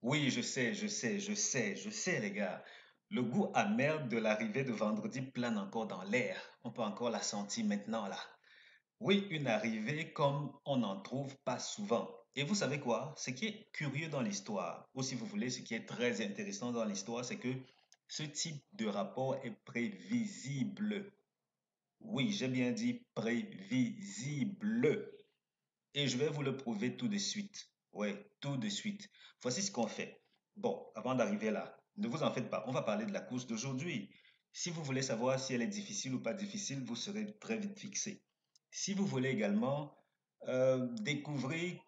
Oui, je sais, les gars. Le goût amer de l'arrivée de vendredi plane encore dans l'air. On peut encore la sentir maintenant, là. Oui, une arrivée comme on n'en trouve pas souvent. Et vous savez quoi? Ce qui est curieux dans l'histoire, ou si vous voulez, ce qui est très intéressant dans l'histoire, c'est que ce type de rapport est prévisible. Oui, j'ai bien dit prévisible. Et je vais vous le prouver tout de suite. Oui, tout de suite. Voici ce qu'on fait. Bon, avant d'arriver là, ne vous en faites pas. On va parler de la course d'aujourd'hui. Si vous voulez savoir si elle est difficile ou pas difficile, vous serez très vite fixé. Si vous voulez également découvrir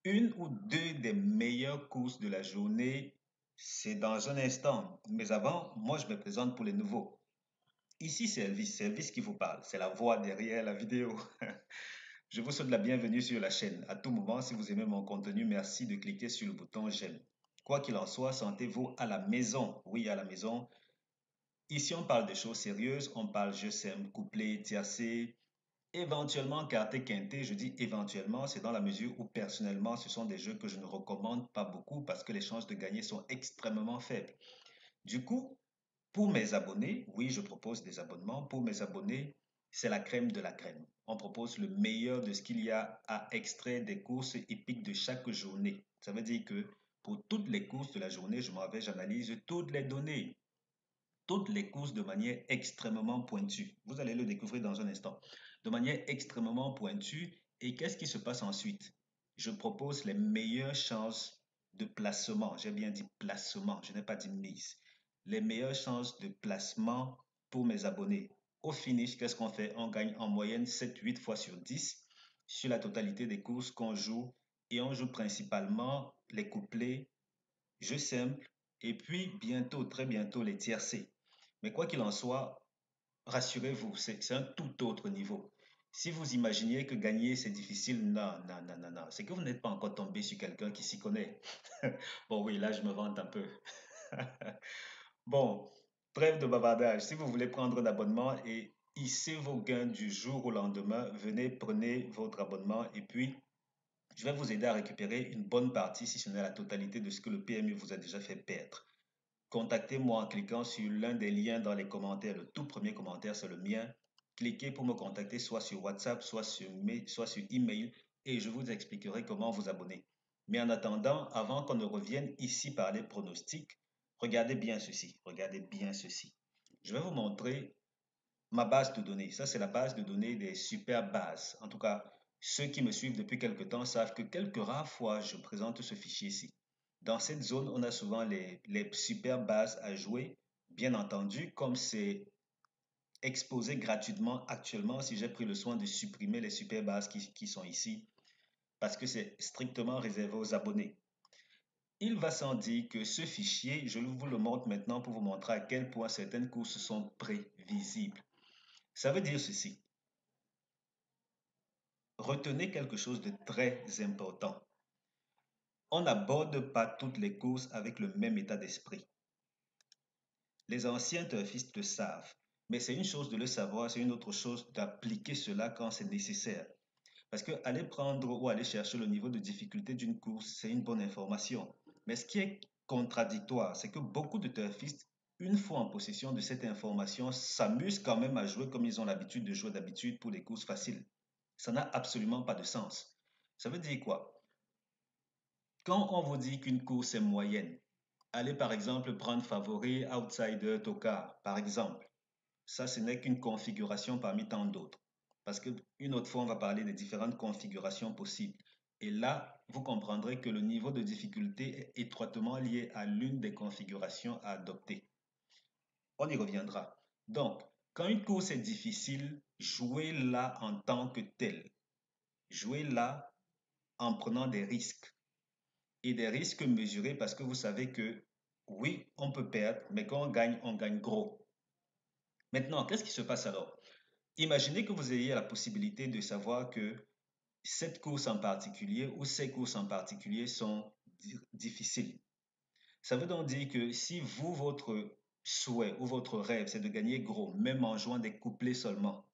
une ou deux des meilleures courses de la journée, c'est dans un instant. Mais avant, moi, je me présente pour les nouveaux. Ici, c'est Elvis qui vous parle. C'est la voix derrière la vidéo. Je vous souhaite la bienvenue sur la chaîne. À tout moment, si vous aimez mon contenu, merci de cliquer sur le bouton j'aime. Quoi qu'il en soit, sentez-vous à la maison. Oui, à la maison. Ici, on parle de choses sérieuses. On parle je s'aime, couplet, tiercé, éventuellement quartet, quintet. Je dis éventuellement, c'est dans la mesure où personnellement, ce sont des jeux que je ne recommande pas beaucoup parce que les chances de gagner sont extrêmement faibles. Du coup, pour mes abonnés, oui, je propose des abonnements. Pour mes abonnés, c'est la crème de la crème. On propose le meilleur de ce qu'il y a à extraire des courses épiques de chaque journée. Ça veut dire que pour toutes les courses de la journée, je m'en vais, j'analyse toutes les données, toutes les courses de manière extrêmement pointue. Vous allez le découvrir dans un instant. De manière extrêmement pointue. Et qu'est-ce qui se passe ensuite? Je propose les meilleures chances de placement. J'ai bien dit placement, je n'ai pas dit mise. Les meilleures chances de placement pour mes abonnés. Au finish, qu'est-ce qu'on fait? On gagne en moyenne 7-8 fois sur 10 sur la totalité des courses qu'on joue. Et on joue principalement les couplets, jeux simples, et puis bientôt, très bientôt, les tiercés. Mais quoi qu'il en soit, rassurez-vous, c'est un tout autre niveau. Si vous imaginiez que gagner c'est difficile, non, non, non, non, non. C'est que vous n'êtes pas encore tombé sur quelqu'un qui s'y connaît. Bon, oui, là, je me vante un peu. Bon, trêve de bavardage. Si vous voulez prendre l'abonnement et hisser vos gains du jour au lendemain, venez, prenez votre abonnement et puis je vais vous aider à récupérer une bonne partie, si ce n'est la totalité de ce que le PMU vous a déjà fait perdre. Contactez-moi en cliquant sur l'un des liens dans les commentaires. Le tout premier commentaire, c'est le mien. Cliquez pour me contacter soit sur WhatsApp, soit sur email et je vous expliquerai comment vous abonner. Mais en attendant, avant qu'on ne revienne ici par les pronostics, regardez bien ceci. Regardez bien ceci. Je vais vous montrer ma base de données. Ça, c'est la base de données des super bases. En tout cas, ceux qui me suivent depuis quelque temps savent que quelques rares fois, je présente ce fichier-ci. Dans cette zone, on a souvent les super bases à jouer. Bien entendu, comme c'est exposé gratuitement actuellement, si j'ai pris le soin de supprimer les super bases qui sont ici, parce que c'est strictement réservé aux abonnés. Il va sans dire que ce fichier, je vous le montre maintenant pour vous montrer à quel point certaines courses sont prévisibles. Ça veut dire ceci. Retenez quelque chose de très important. On n'aborde pas toutes les courses avec le même état d'esprit. Les anciens turfistes le savent, mais c'est une chose de le savoir, c'est une autre chose d'appliquer cela quand c'est nécessaire. Parce que aller prendre ou aller chercher le niveau de difficulté d'une course, c'est une bonne information. Mais ce qui est contradictoire, c'est que beaucoup de turfistes, une fois en possession de cette information, s'amusent quand même à jouer comme ils ont l'habitude de jouer d'habitude pour des courses faciles. Ça n'a absolument pas de sens. Ça veut dire quoi? Quand on vous dit qu'une course est moyenne, allez par exemple prendre favori, outsider, tocard, par exemple. Ça, ce n'est qu'une configuration parmi tant d'autres. Parce que une autre fois, on va parler des différentes configurations possibles. Et là, vous comprendrez que le niveau de difficulté est étroitement lié à l'une des configurations à adopter. On y reviendra. Donc, quand une course est difficile, jouez-la en tant que telle. Jouez-la en prenant des risques. Et des risques mesurés parce que vous savez que oui, on peut perdre, mais quand on gagne gros. Maintenant, qu'est-ce qui se passe alors? Imaginez que vous ayez la possibilité de savoir que cette course en particulier ou ces courses en particulier sont difficiles. Ça veut donc dire que si vous, votre souhait ou votre rêve, c'est de gagner gros, même en jouant des couplets seulement,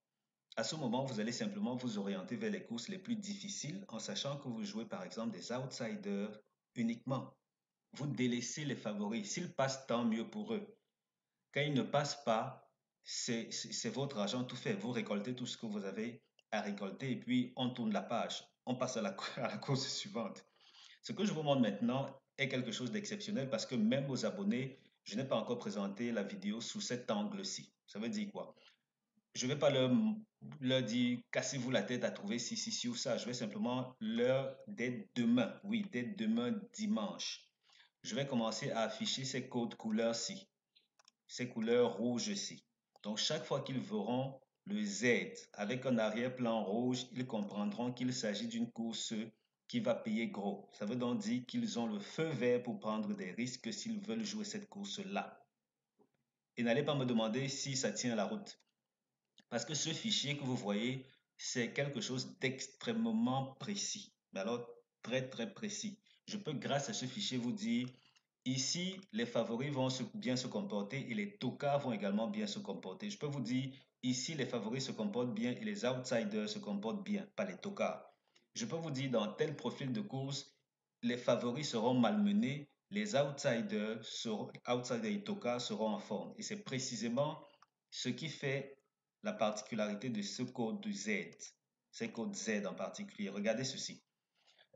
à ce moment, vous allez simplement vous orienter vers les courses les plus difficiles en sachant que vous jouez par exemple des outsiders uniquement. vous délaissez les favoris. S'ils passent, tant mieux pour eux. Quand ils ne passent pas, c'est votre argent tout fait. Vous récoltez tout ce que vous avez à récolter et puis on tourne la page. On passe à à la course suivante. Ce que je vous montre maintenant est quelque chose d'exceptionnel parce que même aux abonnés, je n'ai pas encore présenté la vidéo sous cet angle-ci. Ça veut dire quoi? Je ne vais pas leur dire cassez-vous la tête à trouver ci ou ça. Je vais simplement leur, dès demain, oui, dès demain dimanche, je vais commencer à afficher ces codes couleurs-ci, ces couleurs rouges-ci. Donc, chaque fois qu'ils verront le Z avec un arrière-plan rouge, ils comprendront qu'il s'agit d'une course qui va payer gros. Ça veut donc dire qu'ils ont le feu vert pour prendre des risques s'ils veulent jouer cette course-là. Et n'allez pas me demander si ça tient la route. Parce que ce fichier que vous voyez, c'est quelque chose d'extrêmement précis. Mais alors, très, très précis. Je peux, grâce à ce fichier, vous dire, ici, les favoris vont bien se comporter et les tocards vont également bien se comporter. Je peux vous dire, ici, les favoris se comportent bien et les outsiders se comportent bien, pas les tocards. Je peux vous dire, dans tel profil de course, les favoris seront malmenés, les outsiders et tocards seront en forme. Et c'est précisément ce qui fait la particularité de ce code Z, ces codes Z en particulier. Regardez ceci.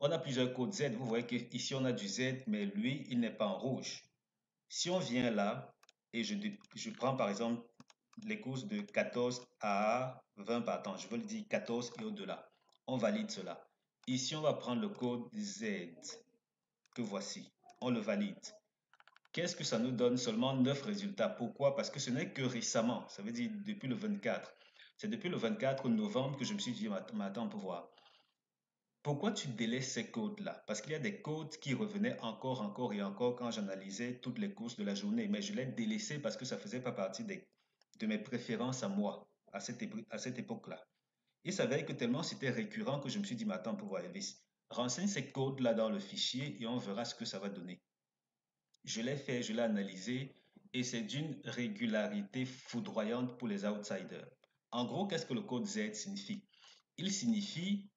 On a plusieurs codes Z. Vous voyez qu'ici, on a du Z, mais lui, il n'est pas en rouge. Si on vient là et je prends par exemple les courses de 14 à 20 partants, je veux le dire 14 et au-delà, on valide cela. Ici, on va prendre le code Z que voici. On le valide. Qu'est-ce que ça nous donne? Seulement 9 résultats. Pourquoi? Parce que ce n'est que récemment. Ça veut dire depuis le 24. C'est depuis le 24 novembre que je me suis dit, attends, pour voir. Pourquoi tu délaisses ces codes-là? Parce qu'il y a des codes qui revenaient encore et encore quand j'analysais toutes les courses de la journée. Mais je l'ai délaissé parce que ça ne faisait pas partie de mes préférences à moi, à cette époque-là. Il s'avère que tellement c'était récurrent que je me suis dit, mais attends, pour voir, Elvis, renseigne ces codes-là dans le fichier et on verra ce que ça va donner. Je l'ai fait, je l'ai analysé et c'est d'une régularité foudroyante pour les outsiders. En gros, qu'est-ce que le code Z signifie? Il signifie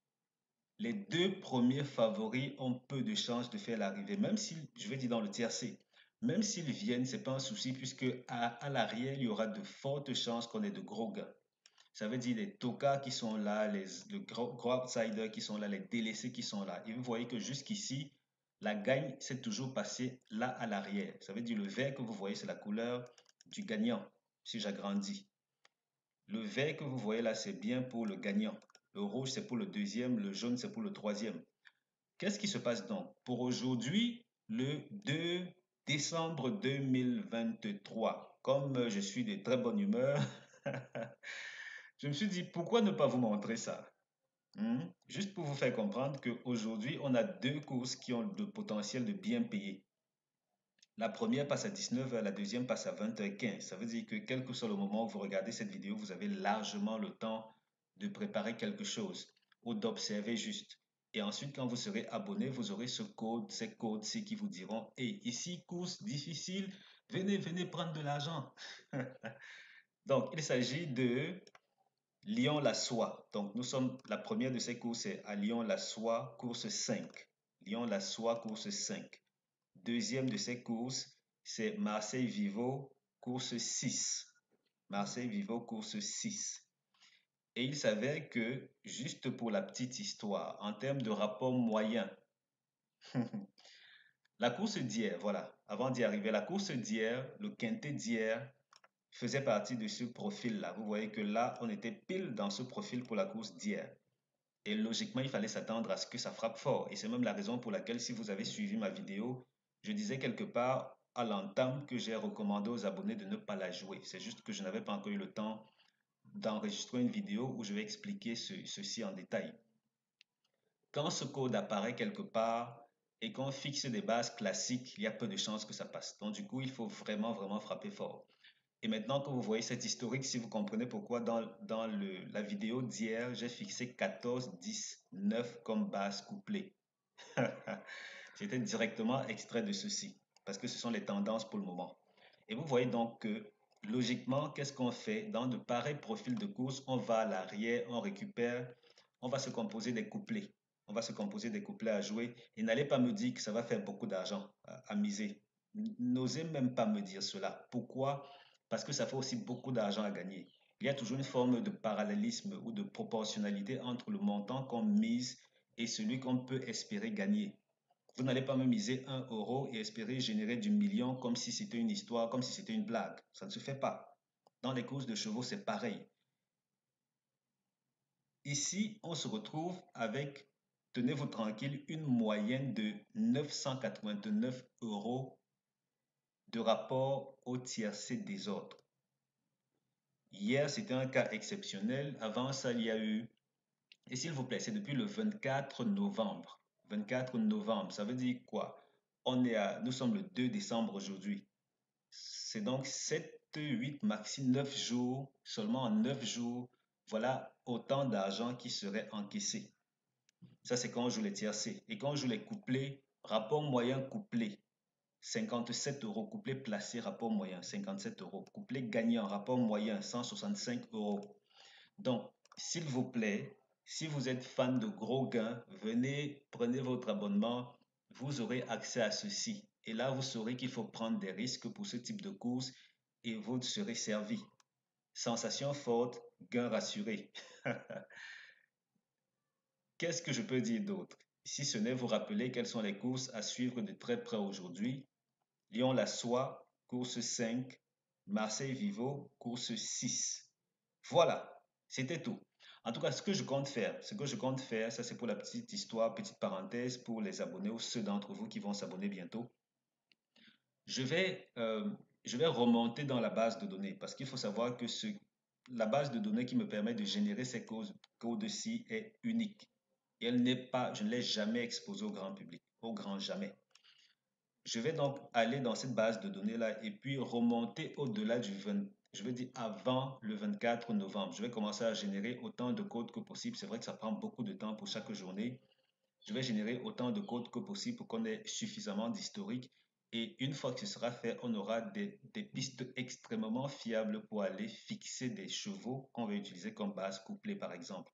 les deux premiers favoris ont peu de chances de faire l'arrivée, même si, je vais dire dans le tiercé, même s'ils viennent, c'est pas un souci puisque à l'arrière, il y aura de fortes chances qu'on ait de gros gains. Ça veut dire les tokas qui sont là, les gros outsiders qui sont là, les délaissés qui sont là. Et vous voyez que jusqu'ici, la gagne s'est toujours passée là à l'arrière. Ça veut dire le vert que vous voyez, c'est la couleur du gagnant, si j'agrandis. Le vert que vous voyez là, c'est bien pour le gagnant. Le rouge, c'est pour le deuxième. Le jaune, c'est pour le troisième. Qu'est-ce qui se passe donc? Pour aujourd'hui, le 2 décembre 2023, comme je suis de très bonne humeur, je me suis dit, pourquoi ne pas vous montrer ça? Juste pour vous faire comprendre qu'aujourd'hui, on a deux courses qui ont le potentiel de bien payer. La première passe à 19h, la deuxième passe à 20h15. Ça veut dire que quel que soit le moment où vous regardez cette vidéo, vous avez largement le temps de préparer quelque chose ou d'observer juste. Et ensuite, quand vous serez abonné, vous aurez ces codes-ci qui vous diront, hey, ici, course difficile, venez prendre de l'argent. Donc, il s'agit de Lyon-la-Soie. Donc, la première de ces courses est à Lyon-la-Soie, course 5. Lyon-la-Soie, course 5. Deuxième de ces courses, c'est Marseille-Vivo, course 6. Marseille-Vivo, course 6. Et il s'avère que, juste pour la petite histoire, en termes de rapport moyen, la course d'hier, voilà, avant d'y arriver, la course d'hier, le quintet d'hier, faisait partie de ce profil-là. Vous voyez que là, on était pile dans ce profil pour la course d'hier. Et logiquement, il fallait s'attendre à ce que ça frappe fort. Et c'est même la raison pour laquelle, si vous avez suivi ma vidéo, je disais quelque part à l'entame que j'ai recommandé aux abonnés de ne pas la jouer. C'est juste que je n'avais pas encore eu le temps d'enregistrer une vidéo où je vais expliquer ceci en détail. Quand ce code apparaît quelque part et qu'on fixe des bases classiques, il y a peu de chances que ça passe. Donc du coup, il faut vraiment frapper fort. Et maintenant que vous voyez cet historique, si vous comprenez pourquoi dans la vidéo d'hier, j'ai fixé 14, 10, 9 comme base couplée. C'était directement extrait de ceci, parce que ce sont les tendances pour le moment. Et vous voyez donc que, logiquement, qu'est-ce qu'on fait? Dans de pareils profils de course, on va à l'arrière, on récupère, on va se composer des couplets. On va se composer des couplets à jouer. Et n'allez pas me dire que ça va faire beaucoup d'argent à miser. N'osez même pas me dire cela. Pourquoi? Parce que ça fait aussi beaucoup d'argent à gagner. Il y a toujours une forme de parallélisme ou de proportionnalité entre le montant qu'on mise et celui qu'on peut espérer gagner. Vous n'allez pas me miser 1 € et espérer générer du million comme si c'était une histoire, comme si c'était une blague. Ça ne se fait pas. Dans les courses de chevaux, c'est pareil. Ici, on se retrouve avec, tenez-vous tranquille, une moyenne de 989 euros de rapport au tiercé des autres. Hier, c'était un cas exceptionnel. Avant ça, il y a eu, et s'il vous plaît, c'est depuis le 24 novembre. 24 novembre, ça veut dire quoi? Nous sommes le 2 décembre aujourd'hui. C'est donc 7, 8, maxi 9 jours, seulement en 9 jours, voilà autant d'argent qui serait encaissé. Ça, c'est quand on joue les tiercés. Et quand on joue les couplets, rapport moyen couplé, 57 euros. Couplet placé, rapport moyen, 57 euros. Couplet gagnant, rapport moyen, 165 euros. Donc, s'il vous plaît, si vous êtes fan de gros gains, venez, prenez votre abonnement, vous aurez accès à ceci. Et là, vous saurez qu'il faut prendre des risques pour ce type de course et vous serez servi. Sensation forte, gain rassuré. Qu'est-ce que je peux dire d'autre? Si ce n'est vous rappeler quelles sont les courses à suivre de très près aujourd'hui. Lyon-La Soie, course 5. Marseille-Vivo, course 6. Voilà, c'était tout. En tout cas, ce que je compte faire, ça c'est pour la petite histoire, petite parenthèse pour les abonnés ou ceux d'entre vous qui vont s'abonner bientôt. Je vais, euh, je vais remonter dans la base de données parce qu'il faut savoir que la base de données qui me permet de générer ces codes-ci est unique. Et je ne l'ai jamais exposée au grand public, au grand jamais. Je vais donc aller dans cette base de données-là et puis remonter au-delà du 20, je veux dire avant le 24 novembre. Je vais commencer à générer autant de codes que possible. C'est vrai que ça prend beaucoup de temps pour chaque journée. Je vais générer autant de codes que possible pour qu'on ait suffisamment d'historique. Et une fois que ce sera fait, on aura des pistes extrêmement fiables pour aller fixer des chevaux qu'on va utiliser comme base couplée, par exemple.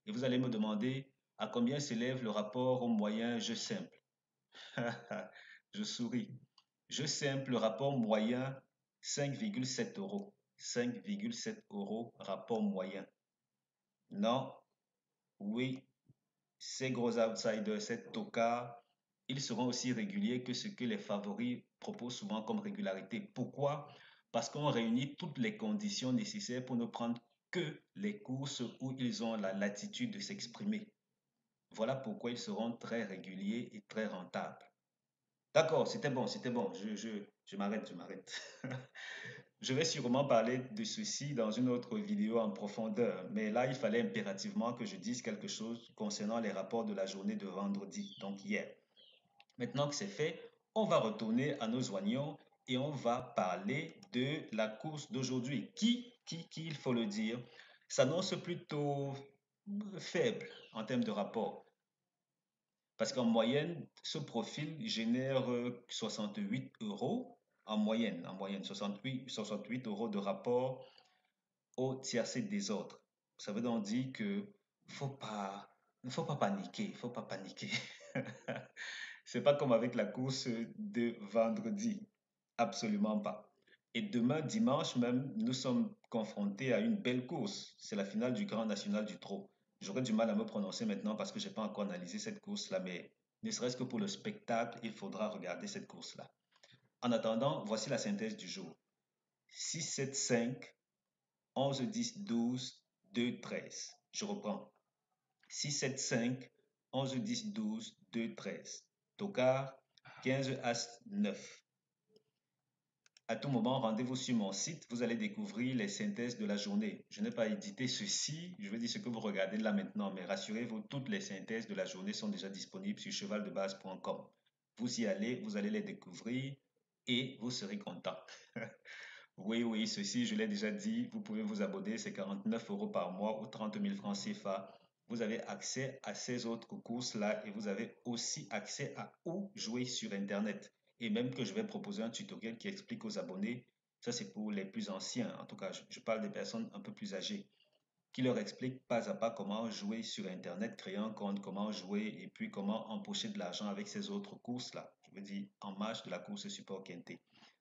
Et vous allez me demander à combien s'élève le rapport au moyen jeu simple. Je souris. Jeu simple, rapport moyen 5,7 euros. 5,7 euros, rapport moyen. Non, oui, ces gros outsiders, ces tocards, ils seront aussi réguliers que ce que les favoris proposent souvent comme régularité. Pourquoi? Parce qu'on réunit toutes les conditions nécessaires pour ne prendre que les courses où ils ont la latitude de s'exprimer. Voilà pourquoi ils seront très réguliers et très rentables. D'accord, c'était bon, c'était bon. Je m'arrête, je m'arrête. Je vais sûrement parler de ceci dans une autre vidéo en profondeur, mais là, il fallait impérativement que je dise quelque chose concernant les rapports de la journée de vendredi, donc hier. Maintenant que c'est fait, on va retourner à nos oignons et on va parler de la course d'aujourd'hui, qui, il faut le dire, s'annonce plutôt faible en termes de rapport. Parce qu'en moyenne, ce profil génère 68 euros en moyenne 68 euros de rapport au tiercé des autres. Ça veut donc dire que ne faut pas paniquer, il faut pas paniquer. C'est pas comme avec la course de vendredi, absolument pas. Et demain, dimanche même, nous sommes confrontés à une belle course. C'est la finale du Grand National du Trot. J'aurais du mal à me prononcer maintenant parce que j'ai pas encore analysé cette course-là, mais ne serait-ce que pour le spectacle, il faudra regarder cette course-là. En attendant, voici la synthèse du jour. 6, 7, 5, 11, 10, 12, 2, 13. Je reprends. 6, 7, 5, 11, 10, 12, 2, 13. Tocard, 15, As, 9. À tout moment, rendez-vous sur mon site, vous allez découvrir les synthèses de la journée. Je n'ai pas édité ceci, je veux dire ce que vous regardez là maintenant, mais rassurez-vous, toutes les synthèses de la journée sont déjà disponibles sur chevaldebase.com. Vous y allez, vous allez les découvrir et vous serez content. Oui, oui, ceci, je l'ai déjà dit, vous pouvez vous abonner, c'est 49 euros par mois ou 30 000 francs CFA. Vous avez accès à ces autres courses-là et vous avez aussi accès à où jouer sur Internet. Et même que je vais proposer un tutoriel qui explique aux abonnés, ça c'est pour les plus anciens, en tout cas, je parle des personnes un peu plus âgées. qui leur explique pas à pas comment jouer sur Internet, créer un compte, comment jouer et puis comment empocher de l'argent avec ces autres courses-là. Je veux dire, en marge de la course Support Quintet.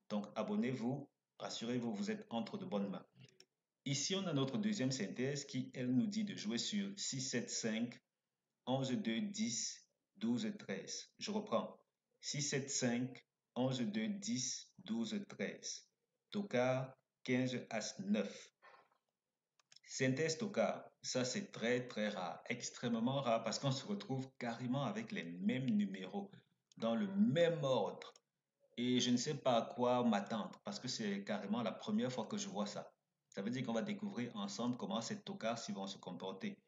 Donc, abonnez-vous, rassurez-vous, vous êtes entre de bonnes mains. Ici, on a notre deuxième synthèse qui, elle, nous dit de jouer sur 6, 7, 5, 11, 2, 10, 12, 13. Je reprends. 6, 7, 5, 11, 2, 10, 12, 13. Tocard, 15, As, 9. Synthèse Tocard, ça c'est très très rare, extrêmement rare parce qu'on se retrouve carrément avec les mêmes numéros, dans le même ordre. Et je ne sais pas à quoi m'attendre parce que c'est carrément la première fois que je vois ça. Ça veut dire qu'on va découvrir ensemble comment ces tocards vont se comporter.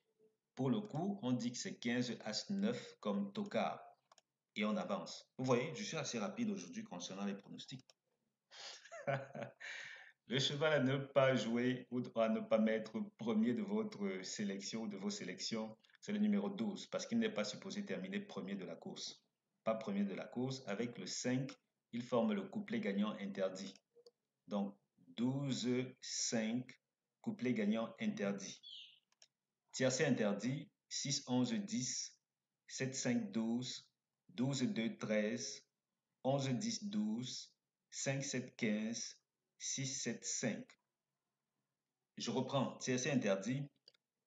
Pour le coup, on dit que c'est 15 As 9 comme tocard et on avance. Vous voyez, je suis assez rapide aujourd'hui concernant les pronostics. Le cheval à ne pas jouer ou à ne pas mettre premier de votre sélection ou de vos sélections, c'est le numéro 12 parce qu'il n'est pas supposé terminer premier de la course. Pas premier de la course. Avec le 5, il forme le couplet gagnant interdit. Donc 12, 5, couplet gagnant interdit. Tiercé interdit, 6, 11, 10, 7, 5, 12, 12, 2, 13, 11, 10, 12, 5, 7, 15, 6, 7, 5. Je reprends. Tiercé interdit,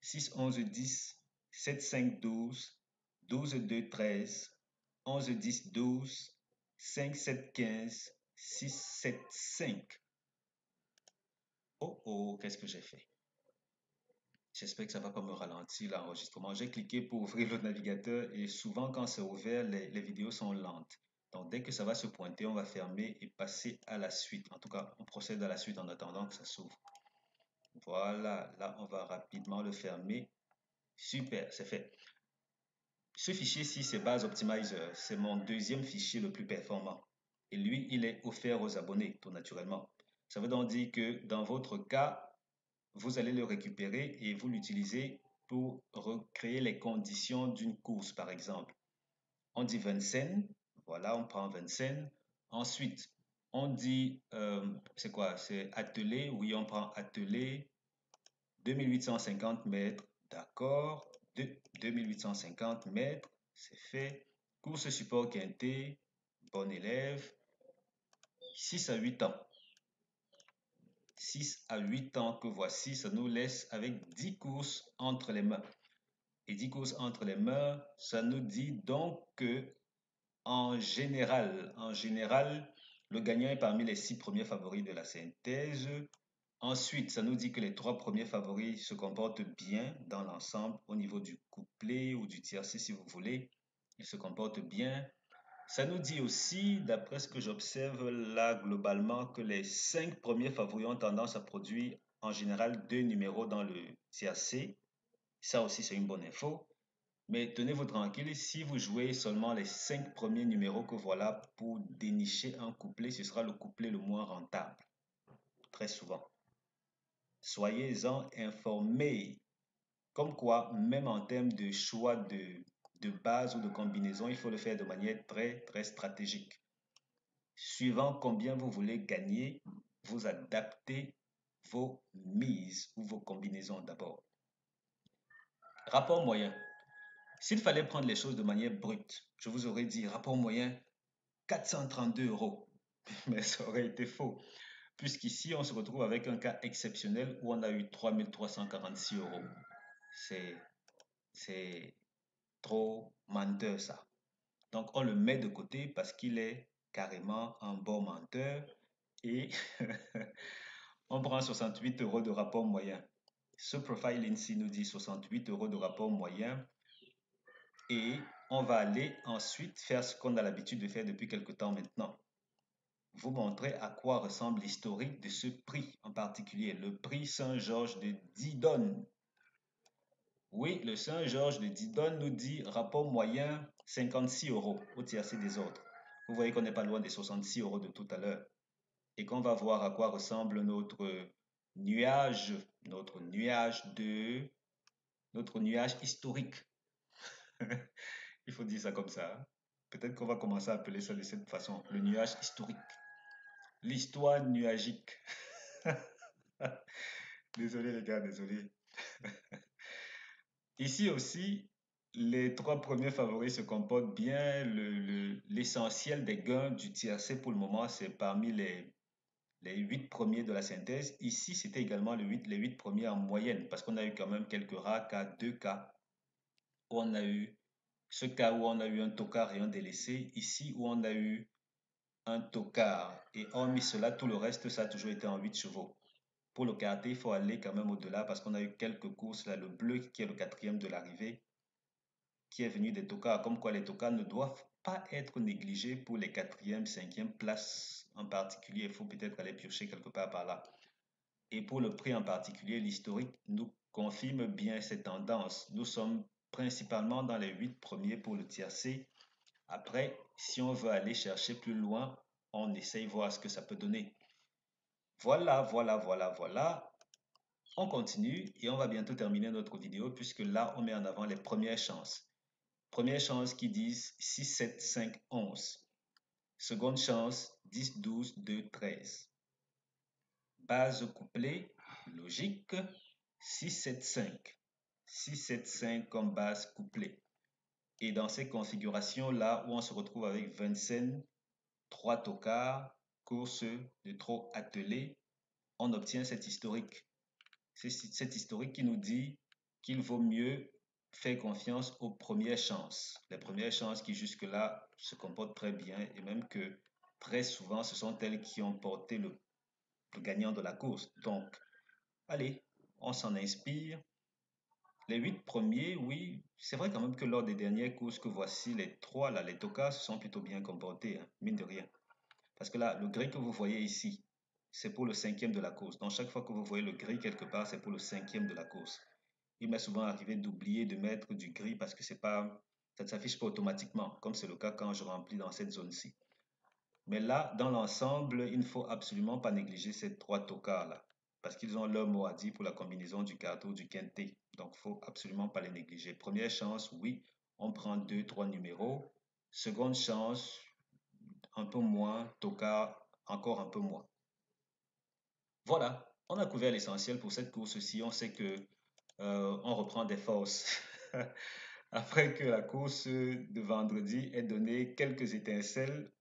6, 11, 10, 7, 5, 12, 12, 2, 13, 11, 10, 12, 5, 7, 15, 6, 7, 5. Oh oh, qu'est-ce que j'ai fait? J'espère que ça ne va pas me ralentir l'enregistrement. J'ai cliqué pour ouvrir le navigateur et souvent quand c'est ouvert, les vidéos sont lentes. Donc dès que ça va se pointer, on va fermer et passer à la suite. En tout cas, on procède à la suite en attendant que ça s'ouvre. Voilà, là on va rapidement le fermer. Super, c'est fait. Ce fichier-ci, c'est Base Optimizer. C'est mon deuxième fichier le plus performant. Et lui, il est offert aux abonnés, tout naturellement. Ça veut donc dire que dans votre cas, vous allez le récupérer et vous l'utilisez pour recréer les conditions d'une course, par exemple. On dit Vincennes, voilà, on prend Vincennes. Ensuite, on dit, c'est quoi? C'est attelé, oui, on prend attelé, 2850 mètres, d'accord, 2850 mètres, c'est fait. Course support quintet, bon élève, 6 à 8 ans. 6 à 8 ans que voici, ça nous laisse avec 10 courses entre les mains. Et 10 courses entre les mains, ça nous dit donc que en général, le gagnant est parmi les 6 premiers favoris de la synthèse. Ensuite, ça nous dit que les 3 premiers favoris se comportent bien dans l'ensemble au niveau du couplet ou du tiercé si vous voulez. Ils se comportent bien. Ça nous dit aussi, d'après ce que j'observe là globalement, que les 5 premiers favoris ont tendance à produire en général 2 numéros dans le tiercé. Ça aussi, c'est une bonne info. Mais tenez-vous tranquille, si vous jouez seulement les 5 premiers numéros que voilà pour dénicher un couplet, ce sera le couplet le moins rentable, très souvent. Soyez-en informés. Comme quoi, même en termes de choix de base ou de combinaison, il faut le faire de manière très, très stratégique. Suivant combien vous voulez gagner, vous adaptez vos mises ou vos combinaisons d'abord. Rapport moyen. S'il fallait prendre les choses de manière brute, je vous aurais dit rapport moyen 432 euros. Mais ça aurait été faux. Puisqu'ici, on se retrouve avec un cas exceptionnel où on a eu 3346 euros. C'est trop menteur ça. Donc on le met de côté parce qu'il est carrément un bon menteur et on prend 68 euros de rapport moyen. Ce profil ici nous dit 68 euros de rapport moyen et on va aller ensuite faire ce qu'on a l'habitude de faire depuis quelque temps maintenant. Vous montrer à quoi ressemble l'historique de ce prix en particulier, le prix Saint-Georges de Didonne. Oui, le Saint-Georges de Didonne nous dit rapport moyen 56 euros au tiercé des autres. Vous voyez qu'on n'est pas loin des 66 euros de tout à l'heure. Et qu'on va voir à quoi ressemble nuage, notre notre nuage historique. Il faut dire ça comme ça, hein. Peut-être qu'on va commencer à appeler ça de cette façon, le nuage historique. L'histoire nuagique. Désolé les gars, désolé. Ici aussi, les trois premiers favoris se comportent bien. L'essentiel des gains du tiercé pour le moment, c'est parmi les 8 premiers de la synthèse. Ici, c'était également les 8 premiers en moyenne, parce qu'on a eu quand même quelques rares cas, 2 cas, où on a eu ce cas où on a eu un tocard et un délaissé. Ici, où on a eu un tocard et hormis cela, tout le reste, ça a toujours été en 8 chevaux. Pour le quartier, il faut aller quand même au-delà parce qu'on a eu quelques courses là. Le bleu qui est le quatrième de l'arrivée, qui est venu des tocards, comme quoi les tocards ne doivent pas être négligés pour les quatrième, cinquième places en particulier. Il faut peut-être aller piocher quelque part par là. Et pour le prix en particulier, l'historique nous confirme bien cette tendance. Nous sommes principalement dans les 8 premiers pour le tiercé. Après, si on veut aller chercher plus loin, on essaye voir ce que ça peut donner. Voilà, voilà, voilà, voilà. On continue et on va bientôt terminer notre vidéo puisque là, on met en avant les premières chances. Première chance qui disent 6, 7, 5, 11. Seconde chance, 10, 12, 2, 13. Base couplée, logique, 6, 7, 5. 6, 7, 5 comme base couplée. Et dans ces configurations-là où on se retrouve avec Vincennes, 3 tocards, course de trop attelée, on obtient cet historique. C'est cet historique qui nous dit qu'il vaut mieux faire confiance aux premières chances. Les premières chances qui jusque-là se comportent très bien et même que très souvent ce sont elles qui ont porté le gagnant de la course. Donc, allez, on s'en inspire. Les 8 premiers, oui, c'est vrai quand même que lors des dernières courses que voici, les 3 là, les tocards se sont plutôt bien comportés, hein, mine de rien. Parce que là, le gris que vous voyez ici, c'est pour le cinquième de la course. Donc, chaque fois que vous voyez le gris quelque part, c'est pour le cinquième de la course. Il m'est souvent arrivé d'oublier de mettre du gris parce que c'est pas, ça ne s'affiche pas automatiquement, comme c'est le cas quand je remplis dans cette zone-ci. Mais là, dans l'ensemble, il ne faut absolument pas négliger ces 3 tocards-là, parce qu'ils ont leur mot à dire pour la combinaison du carreau du quintet. Donc, il ne faut absolument pas les négliger. Première chance, oui, on prend 2, 3 numéros. Seconde chance, un peu moins, tocard, encore un peu moins. Voilà, on a couvert l'essentiel pour cette course-ci. On sait que on reprend des forces. Après que la course de vendredi ait donné quelques étincelles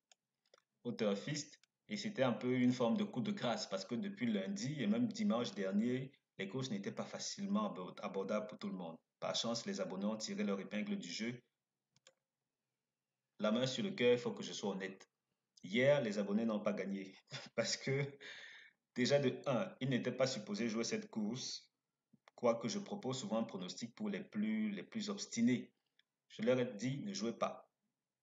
aux turfistes, et c'était un peu une forme de coup de grâce parce que depuis lundi et même dimanche dernier, les courses n'étaient pas facilement abordables pour tout le monde. Par chance, les abonnés ont tiré leur épingle du jeu. La main sur le cœur, il faut que je sois honnête. Hier, les abonnés n'ont pas gagné parce que déjà de 1, ils n'étaient pas supposés jouer cette course, quoique je propose souvent un pronostic pour les plus obstinés. Je leur ai dit, ne jouez pas.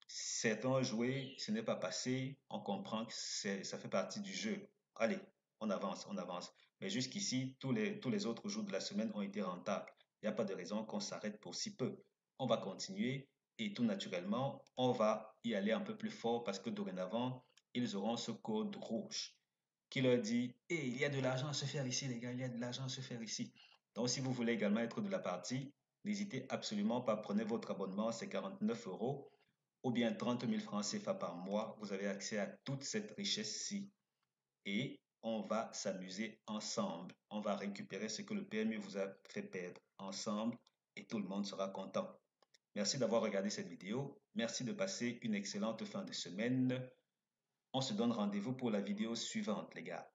Certains ont joué, ce n'est pas passé, on comprend que ça fait partie du jeu. Allez, on avance, on avance. Mais jusqu'ici, tous les autres jours de la semaine ont été rentables. Il n'y a pas de raison qu'on s'arrête pour si peu. On va continuer et tout naturellement, on va y aller un peu plus fort parce que dorénavant, ils auront ce code rouge qui leur dit, hey, il y a de l'argent à se faire ici, les gars, il y a de l'argent à se faire ici. Donc, si vous voulez également être de la partie, n'hésitez absolument pas, prenez votre abonnement, c'est 49 euros ou bien 30 000 francs CFA par mois. Vous avez accès à toute cette richesse-ci et on va s'amuser ensemble. On va récupérer ce que le PMU vous a fait perdre ensemble et tout le monde sera content. Merci d'avoir regardé cette vidéo. Merci de passer une excellente fin de semaine. On se donne rendez-vous pour la vidéo suivante, les gars.